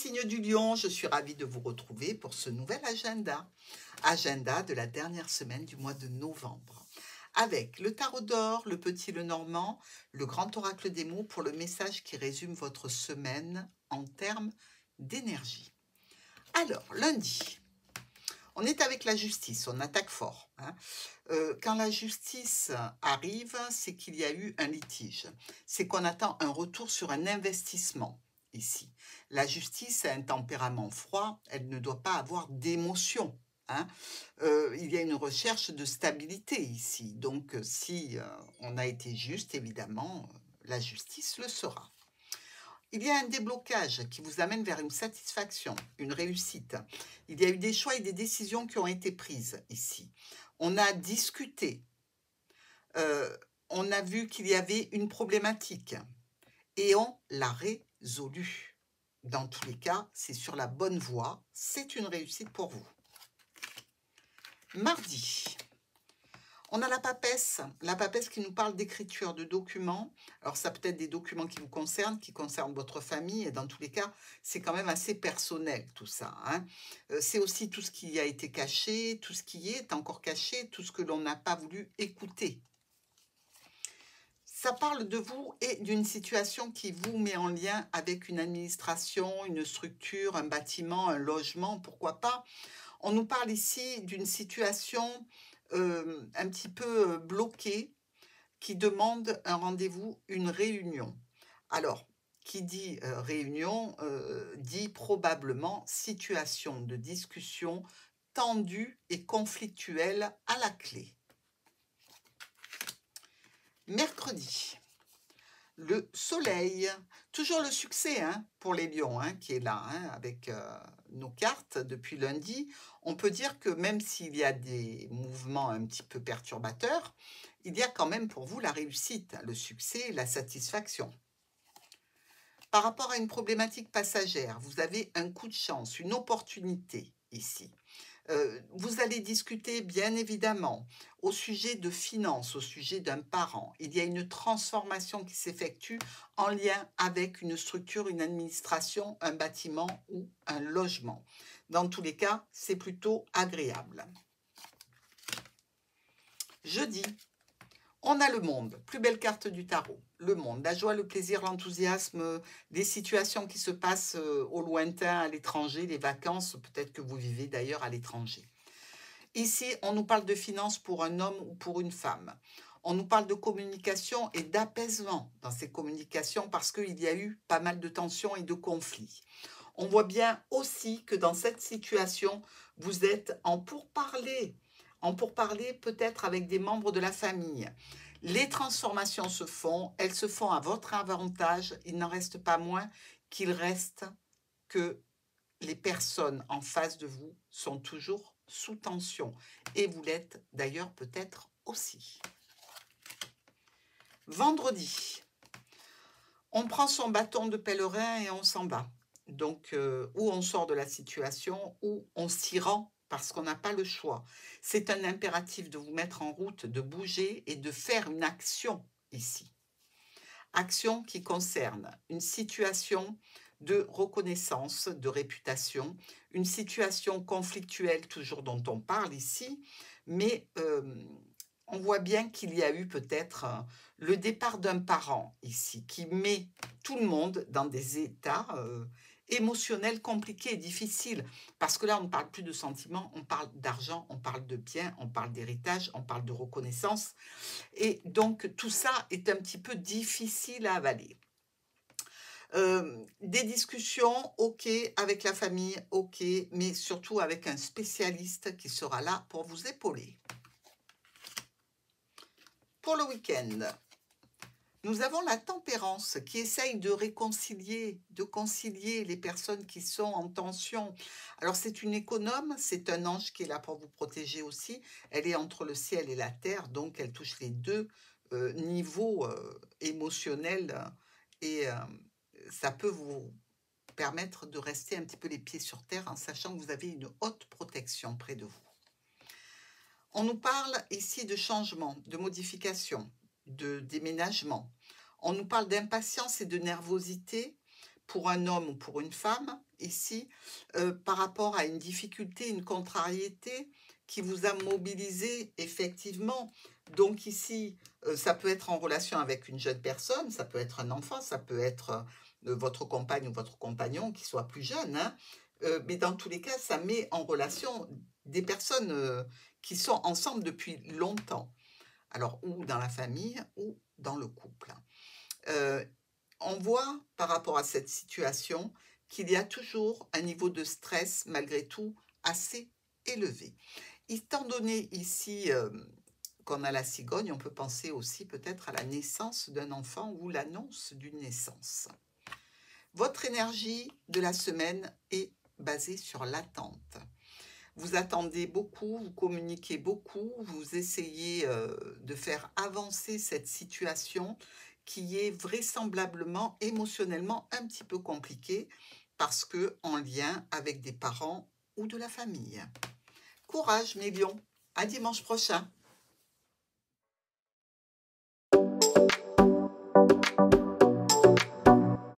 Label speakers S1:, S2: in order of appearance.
S1: signe du Lion, je suis ravie de vous retrouver pour ce nouvel agenda. Agenda de la dernière semaine du mois de novembre. Avec le tarot d'or, le petit Lenormand, le grand oracle des mots pour le message qui résume votre semaine en termes d'énergie. Alors, lundi, on est avec la justice, on attaque fort. Quand la justice arrive, c'est qu'il y a eu un litige. C'est qu'on attend un retour sur un investissement. Ici, la justice a un tempérament froid, elle ne doit pas avoir d'émotion. Il y a une recherche de stabilité ici. Donc, si on a été juste, évidemment, la justice le sera. Il y a un déblocage qui vous amène vers une satisfaction, une réussite. Il y a eu des choix et des décisions qui ont été prises ici. On a discuté. On a vu qu'il y avait une problématique et on l'a résolue. Dans tous les cas, c'est sur la bonne voie. C'est une réussite pour vous. Mardi, on a la papesse qui nous parle d'écriture de documents. Alors, ça peut être des documents qui vous concernent, qui concernent votre famille. Et dans tous les cas, c'est quand même assez personnel, tout ça. C'est aussi tout ce qui a été caché, tout ce qui est encore caché, tout ce que l'on n'a pas voulu écouter. Ça parle de vous et d'une situation qui vous met en lien avec une administration, une structure, un bâtiment, un logement, pourquoi pas. On nous parle ici d'une situation un petit peu bloquée qui demande un rendez-vous, une réunion. Alors, qui dit réunion dit probablement situation de discussion tendue et conflictuelle à la clé. Mercredi, le soleil, toujours le succès pour les lions qui est là avec nos cartes depuis lundi. On peut dire que même s'il y a des mouvements un petit peu perturbateurs, il y a quand même pour vous la réussite, le succès, la satisfaction. Par rapport à une problématique passagère, vous avez un coup de chance, une opportunité ici. Vous allez discuter bien évidemment au sujet de finances, au sujet d'un parent. Il y a une transformation qui s'effectue en lien avec une structure, une administration, un bâtiment ou un logement. Dans tous les cas, c'est plutôt agréable. Jeudi, on a le monde, plus belle carte du tarot. Le monde, la joie, le plaisir, l'enthousiasme, les situations qui se passent au lointain, à l'étranger, les vacances, peut-être que vous vivez d'ailleurs à l'étranger. Ici, on nous parle de finances pour un homme ou pour une femme. On nous parle de communication et d'apaisement dans ces communications parce qu'il y a eu pas mal de tensions et de conflits. On voit bien aussi que dans cette situation, vous êtes en pourparlers peut-être avec des membres de la famille. Les transformations se font, elles se font à votre avantage. Il n'en reste pas moins qu'il reste que les personnes en face de vous sont toujours sous tension. Et vous l'êtes d'ailleurs peut-être aussi. Vendredi, on prend son bâton de pèlerin et on s'en va. Donc, ou on sort de la situation, ou on s'y rend parce qu'on n'a pas le choix. C'est un impératif de vous mettre en route, de bouger et de faire une action ici. Action qui concerne une situation de reconnaissance, de réputation, une situation conflictuelle toujours dont on parle ici, mais on voit bien qu'il y a eu peut-être le départ d'un parent ici qui met tout le monde dans des états émotionnels compliqués et difficiles. Parce que là, on ne parle plus de sentiments, on parle d'argent, on parle de biens, on parle d'héritage, on parle de reconnaissance. Et donc, tout ça est un petit peu difficile à avaler. Des discussions, ok, avec la famille, ok, mais surtout avec un spécialiste qui sera là pour vous épauler. Pour le week-end, nous avons la tempérance qui essaye de réconcilier, de concilier les personnes qui sont en tension. Alors c'est une économe, c'est un ange qui est là pour vous protéger aussi. Elle est entre le ciel et la terre, donc elle touche les deux niveaux émotionnels et ça peut vous permettre de rester un petit peu les pieds sur terre en sachant que vous avez une haute protection près de vous. On nous parle ici de changement, de modification, de déménagement. On nous parle d'impatience et de nervosité pour un homme ou pour une femme ici, par rapport à une difficulté, une contrariété qui vous a mobilisé effectivement. Donc ici, ça peut être en relation avec une jeune personne, ça peut être un enfant, ça peut être votre compagne ou votre compagnon qui soit plus jeune, hein. Mais dans tous les cas, ça met en relation des personnes qui sont ensemble depuis longtemps. Alors, ou dans la famille ou dans le couple. Euh, on voit par rapport à cette situation qu'il y a toujours un niveau de stress malgré tout assez élevé. Étant donné ici qu'on a la cigogne, on peut penser aussi peut-être à la naissance d'un enfant ou l'annonce d'une naissance. Votre énergie de la semaine est basée sur l'attente. Vous attendez beaucoup, vous communiquez beaucoup, vous essayez de faire avancer cette situation qui est vraisemblablement émotionnellement un petit peu compliquée parce que en lien avec des parents ou de la famille. Courage mes lions, à dimanche prochain.